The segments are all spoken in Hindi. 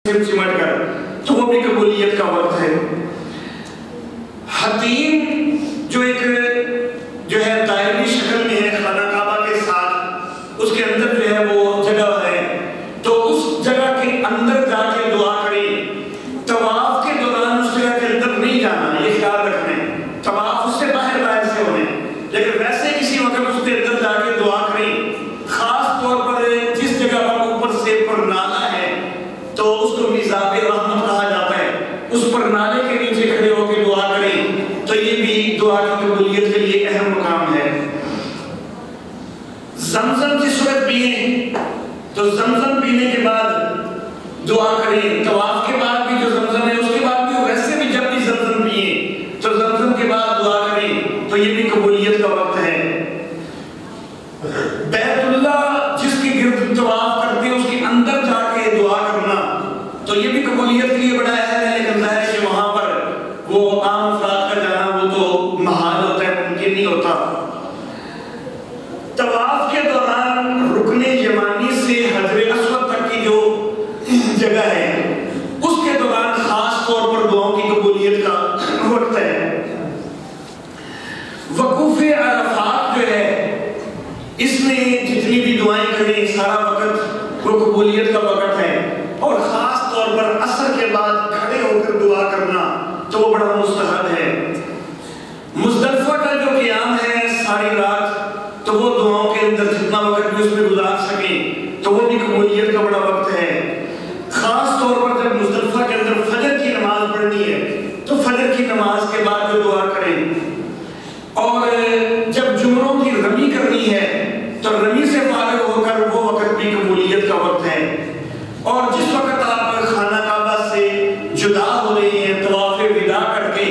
सिमट कर, तो वो भी कबूलियत का वक्त है। हतीम जो एक जो है दायरी शक्ल में है खाना काबा के साथ, उसके अंदर जो है वो जगह है, तो उस जगह के अंदर जाके दुआ करें। तवाफ के दौरान उस जगह के अंदर नहीं जाना, ये ख्याल रखना है। तवाफ उससे बाहर बाहर से होने, लेकिन वैसे किसी वक्त उसके अंदर जाके दुआ करें। खास तौर पर जिस जगह पर ऊपर से नाला है तो उसको मिज़ाब रहमत कहा जाता है, उस पर नाले के नीचे खड़े होकर दुआ करें, तो ये भी दुआ की कबूलियत के लिए अहम मुकाम है। ज़मज़म जिस वक्त पिए तो ज़मज़म पीने के बाद दुआ करें। तवाफ के बाद भी जो ज़मज़म है उसके बाद भी, वैसे भी जब भी ज़मज़म पिए तो ज़मज़म के बाद दुआ करें, तो ये भी कबूलियत का वक्त है। बैतुल्लाह जिसके गिर्द तवाफ करते हैं उसके अंदर जाके दुआ करना, तो ये भी कबूलियत के लिए बड़ा अहम है। लेकिन जाहिर है कि वहां पर वो आम अफराद का जाना वो तो महाल होता है, मुमकिन नहीं होता। तवाफ के दौरान रुकने यमानी से हजरे अस्वद तक की जो जगह है उसके दौरान खास तौर पर दुआओं की कबूलियत का वक्त है। वकूफ़े अरफात जो है इसमें जितनी भी दुआएं करें सारा वक्त वो कबूलियत का वक्त है। और खास तौर पर असर के बाद खड़े होकर दुआ करना तो वो बड़ा मुस्तहब है। मुज़दलिफ़ा का जो क़ियाम है सारी रात, तो वो दुआओं के अंदर जितना वक्त भी उसमें गुजार सकें तो वो भी कबूलियत का बड़ा वक्त है। खास तौर पर जब मुज़दलिफ़ा के अंदर फजर की नमाज पढ़नी है तो फजर की नमाज के बाद जो दुआ करें। और जब जुमरों की रमी करनी है तो रमी से फारिग होकर वो वक्त भी कबूलियत का वक्त है। और जिस वक्त आप खाना काबा से जुदा हो रहे हैं, तवाफ़े विदा करके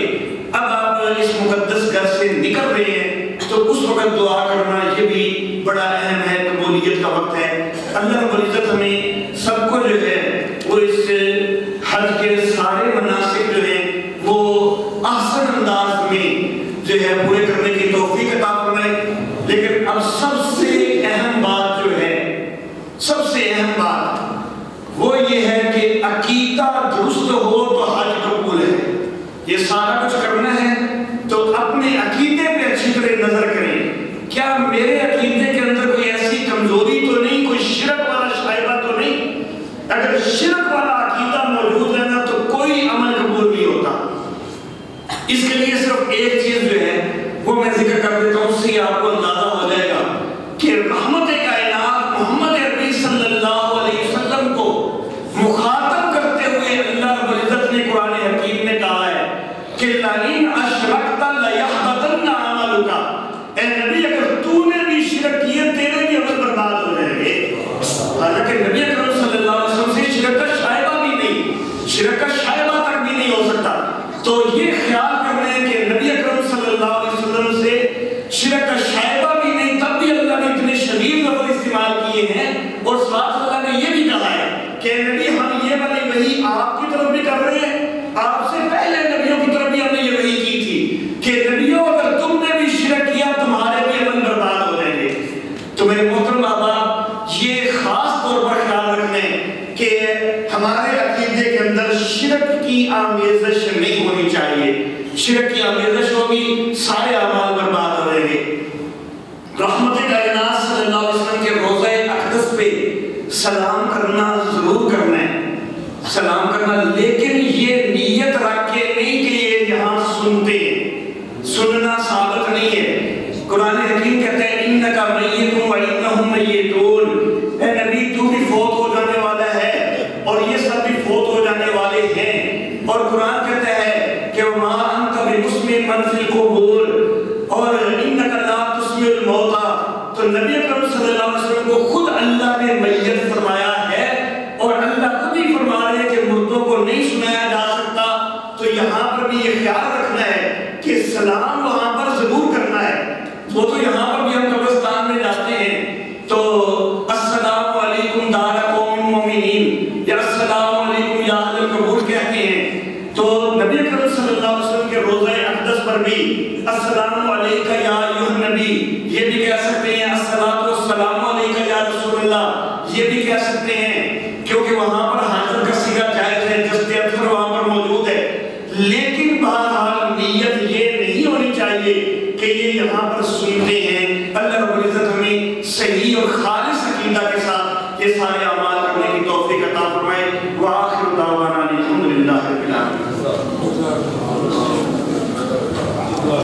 अब आप इस मुक़द्दस घर से निकल रहे हैं, तो उस वक्त दुआ करना ये भी बड़ा अहम है, कबूलियत का वक्त है। अल्लाह रब्बुल इज़्ज़त हमें सबको जो है वो इस हज के सारे मनासिक जो है वो आसान अंदाज में जो है पूरे करने की तौफीक अता फरमाए। लेकिन अब सबसे अहम बात जो है, सबसे अहम बात वो ये है कि अकीदा दुरुस्त हो तो हज कबूल है। ये सारा कुछ करना है तो अपने अकीदे पे अच्छी तरह नजर करें, क्या मेरे अकीदे के अंदर कोई ऐसी कमजोरी तो नहीं, कोई शिरक वाला शाइबा तो नहीं। अगर शिरक वाला अकीदा मौजूद है ना तो कोई अमल कबूल नहीं होता। इसके लिए सिर्फ एक चीज जो है वो मैं जिक्र कर देता हूँ, उससे आपको अंदाजा हो जाएगा कि रहमत कायनात मोहम्मद अरबी सल्लल्लाहु अलैहि वसल्लम को मुखातब करते हुए अल्लाह रब्बुल इज़्ज़त ने कुरान हकीम में कहा है कि लइन अशरकता लयहबतन्ना अमलुका, ए नबी अगर तूने भी शिरक किए तेरे भी अमल बर्बाद हो जाएंगे। हालांकि नबी अकरम सल्लल्लाहु अलैहि वसल्लम से शिरक का शायबा भी नहीं, शिरक का शायबा तक भी नहीं हो सकता। तो ये ख्याल करना है कि नबी अकरम सल्लल्लाहु अलैहि वसल्लम से शिरक का शायबा भी नहीं, तब भी अल्लाह ने इतने शदीद लफ्ज़ इस्तेमाल किए हैं। और साथ अल्लाह ने ये भी कहा है कि नबी हम ये वाली वही आपकी तरफ भी कर रहे हैं, आपसे पहले नबियों की तरफ भी हमने ये वही की थी कि नबियों अगर तुमने भी शिरक किया तुम्हारे भी अमल बर्बाद हो जाएंगे। तो मेरे मोहतरम बाबा ये खास तौर पर ख्याल रखने कि हमारे अकीदे के अंदर शिरक की आमेज़श नहीं होनी चाहिए। शिरक की आमेज़श होगी सारे अमाल बर्बाद हो जाएंगे। रहमत कायनात सल्लल्लाहु अलैहि वसल्लम के रोज़े अक़दस पे सलाम करना जरूर करना है, सलाम करना, लेकिन ये नीयत रख के नहीं कि ये यहाँ सुनते हैं, सुनना साबित नहीं है। कुरान हकीम कहते हैं इन्नका मय्यतुन व इन्नहुम मय्यतून, ए नबी तू भी फौत हो जाने वाला है और ये सब भी फौत हो जाने वाले हैं। और कुरान कहता है कि मा अंत बिमुस्मिन मन फिल कुबूर और इन्नका ला तुस्मिउल मौता। तो नबी अकरम सल्लल्लाहु अलैहि वसल्लम को खुद अल्लाह ने मय्यत फरमाया है और अल्लाह खुद ही फरमा रहे हैं कि मुर्दों को नहीं सुनाया जा सकता। तो यहाँ पर भी ये ख्याल रखना है कि सलाम वहाँ पर जरूर करना है। वो तो यहाँ पर भी हम कब्रिस्तान में जाते हैं तो अस्सलामु अलैकुम दारा कौमिन मोमिनीन या अस्सलामु अलैकुम या अहलल कबूर कहते हैं। तो नबी अकरम सल्लल्लाहु अलैहि वसल्लम के रोज़े अक़दस पर भी अस्सलामु अलैका या अय्युहन नबी ये भी कह सकते हैं, अस्सलातु वस्सलामु अलैका या रसूलल्लाह ये भी कह सकते हैं, क्योंकि वहाँ पर हाज़िर का सीगा लेकिन बहरहाल नीयत ये नहीं होनी चाहिए कि ये यहाँ पर सुनते हैं। अल्लाह रब्बुल इज्जत हमें सही और खालिस अकीदा के